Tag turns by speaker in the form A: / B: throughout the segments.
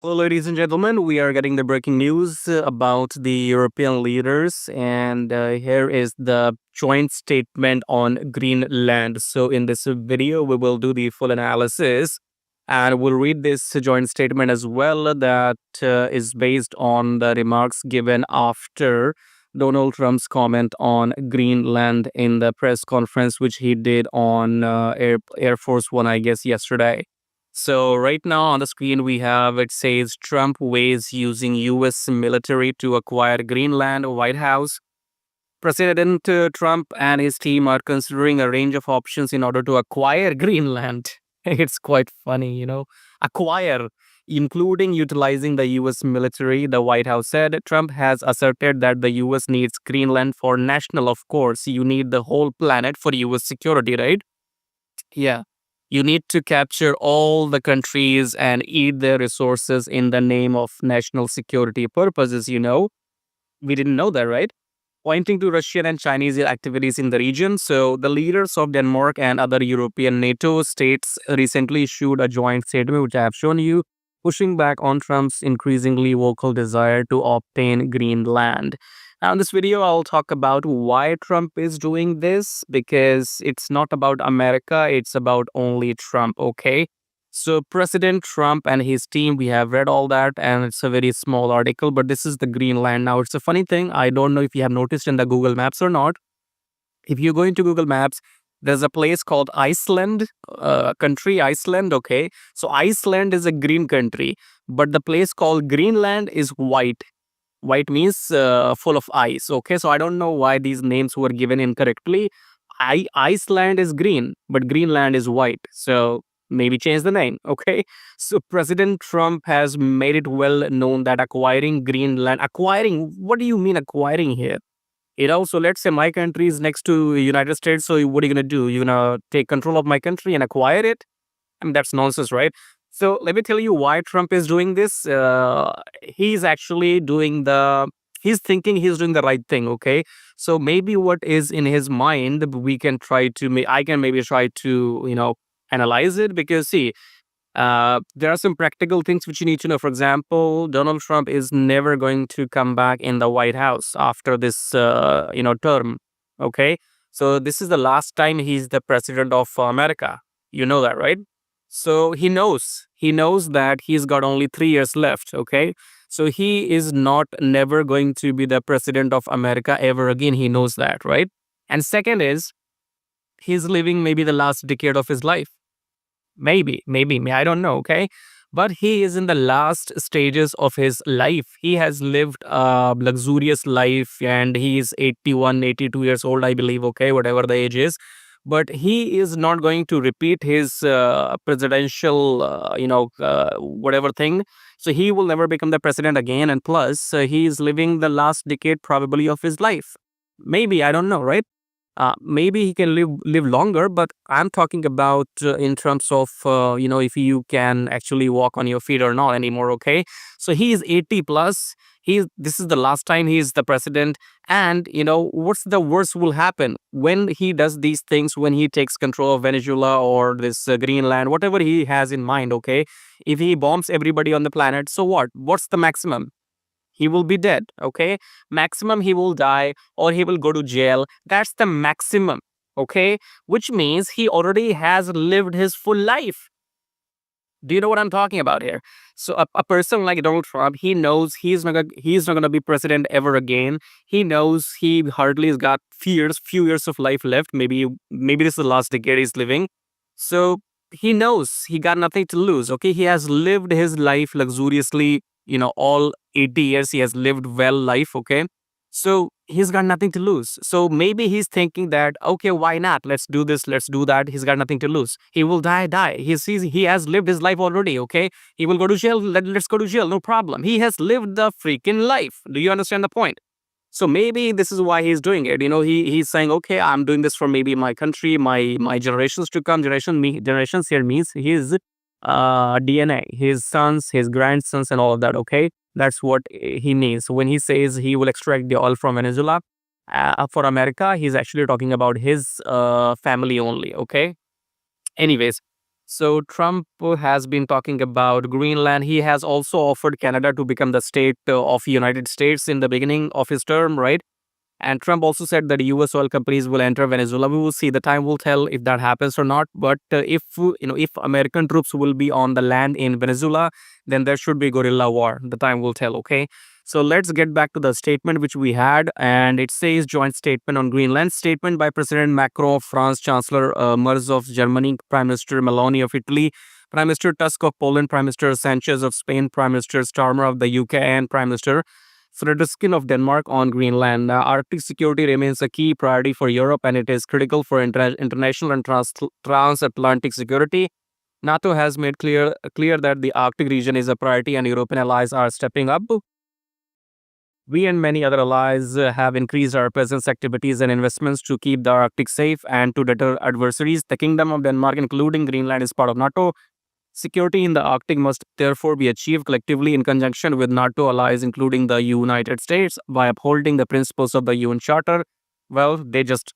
A: Hello, ladies and gentlemen. We are getting the breaking news about the European leaders, and here is the joint statement on Greenland. So, in this video, we will do the full analysis and we'll read this joint statement as well that is based on the remarks given after Donald Trump's comment on Greenland in the press conference, which he did on Air Force One, I guess, yesterday. So right now on the screen we have it says Trump weighs using US military to acquire Greenland, White House. President Trump and his team are considering a range of options in order to acquire Greenland. It's quite funny. Acquire, including utilizing the US military, the White House said. Trump has asserted that the US needs Greenland for national, of course. You need the whole planet for US security, right? Yeah. You need to capture all the countries and eat their resources in the name of national security purposes. We didn't know that, right? Pointing to Russian and Chinese activities in the region. So, the leaders of Denmark and other European NATO states recently issued a joint statement, which I have shown you, pushing back on Trump's increasingly vocal desire to obtain Greenland. Now, in this video, I'll talk about why Trump is doing this because it's not about America, it's about only Trump, okay? So, President Trump and his team, we have read all that, and it's a very small article, but this is the Greenland. Now, it's a funny thing. I don't know if you have noticed in the Google Maps or not. If you go into Google Maps, there's a place called Iceland, country Iceland, okay? So, Iceland is a green country, but the place called Greenland is white. White means full of ice, okay? So, I don't know why these names were given incorrectly. Iceland is green, but Greenland is white. So, maybe change the name, okay? So President Trump has made it well known that acquiring Greenland, acquiring, what do you mean acquiring here? So let's say my country is next to United States, so what are you gonna do? You're gonna take control of my country and acquire it? I mean, that's nonsense, right? So let me tell you why Trump is doing this. He's actually he's thinking he's doing the right thing, okay? So maybe what is in his mind, we can try to, I can maybe try to, analyze it because see, there are some practical things which you need to know. For example, Donald Trump is never going to come back in the White House after this, term. Okay, so this is the last time he's the president of America. You know that, right? So he knows that he's got only 3 years left. Okay, so he is not never going to be the president of America ever again. He knows that, right? And second is he's living maybe the last decade of his life. Maybe, I don't know, okay? But he is in the last stages of his life. He has lived a luxurious life and he is 81, 82 years old, I believe, okay, whatever the age is. But he is not going to repeat his presidential, whatever thing. So he will never become the president again. And plus, he is living the last decade probably of his life. Maybe, I don't know, right? Maybe he can live longer, but I'm talking about in terms of if you can actually walk on your feet or not anymore. Okay, so he is 80 plus. This is the last time he is the president, and what's the worst will happen when he does these things, when he takes control of Venezuela or this Greenland, whatever he has in mind. Okay, if he bombs everybody on the planet, so what? What's the maximum? He will be dead, okay? Maximum he will die or he will go to jail. That's the maximum, okay? Which means he already has lived his full life. Do you know what I'm talking about here? So a person like Donald Trump, he knows he's not gonna be president ever again. He knows he hardly has got few years of life left. Maybe this is the last decade he's living. So he knows he got nothing to lose. Okay, he has lived his life luxuriously. All 80 years he has lived well life. Okay, so he's got nothing to lose. So maybe he's thinking that, okay, why not? Let's do this, let's do that. He's got nothing to lose. He will die. He has lived his life already, okay? He will go to jail. Let's go to jail, no problem. He has lived the freaking life. Do you understand the point? So maybe this is why he's doing it. He's saying, okay, I'm doing this for maybe my country, my generations to come. Generations here means his DNA, his sons, his grandsons, and all of that. Okay, that's what he means when he says he will extract the oil from Venezuela for America. He's actually talking about his family only. Okay. Anyways, So Trump has been talking about Greenland. He has also offered Canada to become the state of United States in the beginning of his term, right? And Trump also said that U.S. oil companies will enter Venezuela. We will see. The time will tell if that happens or not. But if American troops will be on the land in Venezuela, then there should be guerrilla war. The time will tell. Okay. So let's get back to the statement which we had, and it says joint statement on Greenland. Statement by President Macron of France, Chancellor Merz of Germany, Prime Minister Meloni of Italy, Prime Minister Tusk of Poland, Prime Minister Sanchez of Spain, Prime Minister Starmer of the UK, and Prime Minister Frederiksen of Denmark on Greenland. Arctic security remains a key priority for Europe, and it is critical for international and transatlantic security. NATO has made clear that the Arctic region is a priority, and European allies are stepping up. We and many other allies have increased our presence, activities, and investments to keep the Arctic safe and to deter adversaries. The Kingdom of Denmark, including Greenland, is part of NATO. Security in the Arctic must therefore be achieved collectively in conjunction with NATO allies, including the United States, by upholding the principles of the UN Charter. Well, they just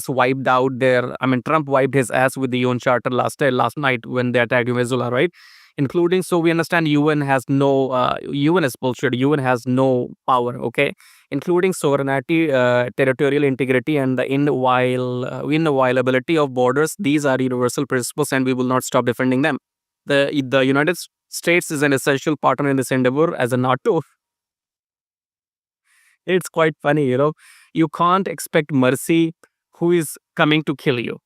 A: wiped out their. I mean, Trump wiped his ass with the UN Charter last night when they attacked Venezuela, right? Including, so we understand UN has no UN is bullshit. UN has no power, okay? Including sovereignty, territorial integrity, and the inviolability of borders. These are universal principles, and we will not stop defending them. The United States is an essential partner in this endeavor as a NATO. It's quite funny, you know. You can't expect mercy who is coming to kill you.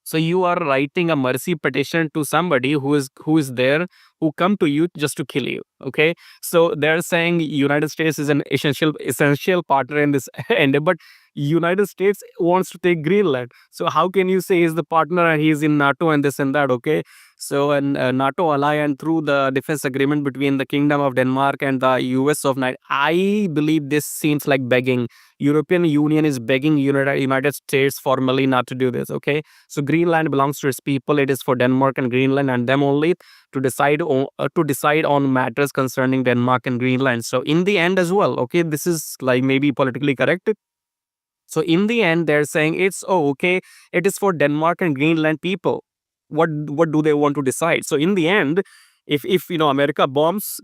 A: So you are writing a mercy petition to somebody who is there, who come to you just to kill you. Okay, so they're saying United States is an essential partner in this end, but United States wants to take Greenland. So how can you say he's the partner and he's in NATO and this and that? Okay, so an NATO ally, and through the defense agreement between the Kingdom of Denmark and the US of Night, I believe this seems like begging. European Union is begging United States formally not to do this. Okay, so Greenland belongs to its people. It is for Denmark and Greenland and them only to decide on matters concerning Denmark and Greenland. So in the end as well, okay, this is like maybe politically correct. So in the end, they're saying it's okay. It is for Denmark and Greenland people. What do they want to decide? So in the end, if America bombs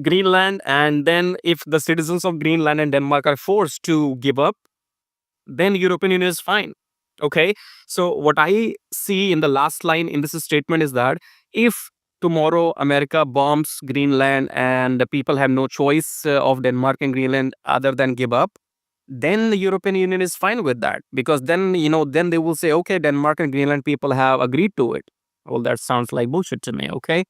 A: Greenland, and then if the citizens of Greenland and Denmark are forced to give up, then European Union is fine. Okay. So what I see in the last line in this statement is that if tomorrow America bombs Greenland and the people have no choice of Denmark and Greenland other than give up, then the European Union is fine with that, because then they will say, okay, Denmark and Greenland people have agreed to it. Well, that sounds like bullshit to me. Okay.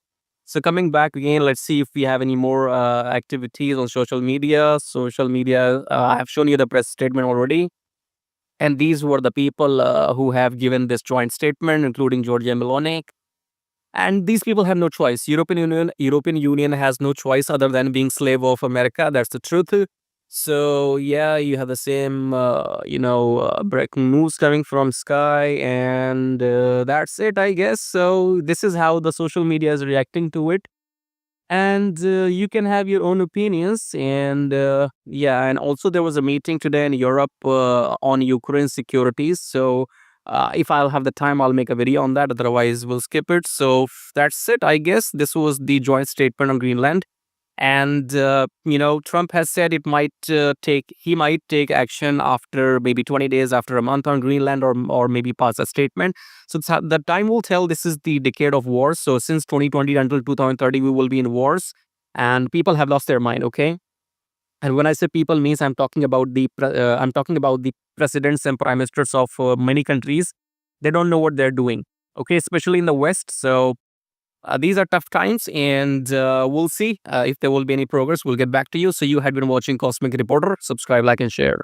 A: So coming back again, let's see if we have any more activities on social media. I have shown you the press statement already. And these were the people who have given this joint statement, including Giorgia Meloni. And these people have no choice. European Union has no choice other than being slave of America. That's the truth. So yeah, you have the same, breaking news coming from Sky, and that's it, I guess. So this is how the social media is reacting to it, and you can have your own opinions. And yeah, and also there was a meeting today in Europe on Ukraine securities. So if I'll have the time, I'll make a video on that. Otherwise, we'll skip it. So that's it, I guess. This was the joint statement on Greenland. And Trump has said he might take action after maybe 20 days, after a month on Greenland, or maybe pass a statement. So the time will tell. This is the decade of wars. So since 2020 until 2030, we will be in wars, and people have lost their mind. Okay, and when I say people, means I'm talking about the presidents and prime ministers of many countries. They don't know what they're doing. Okay, especially in the West. So these are tough times, and we'll see if there will be any progress. We'll get back to you. So you had been watching Cosmic Reporter. Subscribe, like, and share.